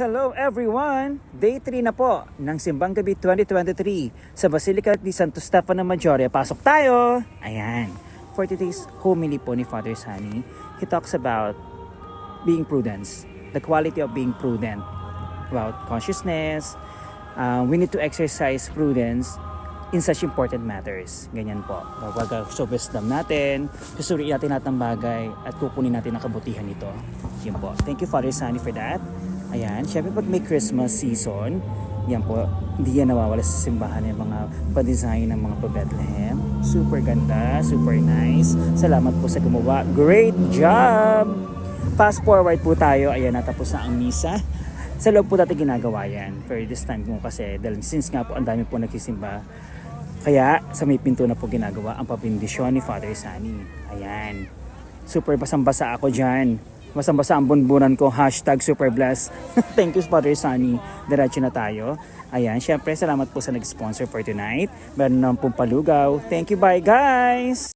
Hello everyone! Day 3 na po ng Simbang Gabi 2023 sa Basilica di Santo Stefano Maggiore. Pasok tayo! Ayan. For today's homily po ni Father Sunny, he talks about being prudence, the quality of being prudent, about consciousness. We need to exercise prudence in such important matters. Ganyan po. So wisdom natin, susuriin natin lahat ng bagay at kukunin natin ang kabutihan nito. Yun po. Thank you Father Sunny for that. Ayan, syempre pag may Christmas season, yan po, hindi yan nawawala sa simbahan yung mga pa-design ng mga pa-Bethlehem. Super ganda, super nice. Salamat po sa gumawa. Great job! Fast forward po tayo. Ayan, natapos na ang misa. Sa loob po natin ginagawa yan. For this time po kasi, dahil since nga po ang dami po nagsisimba, kaya sa may pinto na po ginagawa ang pabindisyon ni Father Sunny. Ayan. Super basang-basa ako dyan. Basang-basa ang bunbunan ko. #superbless. Thank you Father Sunny. Diretso na tayo. Ayan. Syempre salamat po sa nag-sponsor for tonight. Meron naman pong palugaw. Thank you. Bye guys!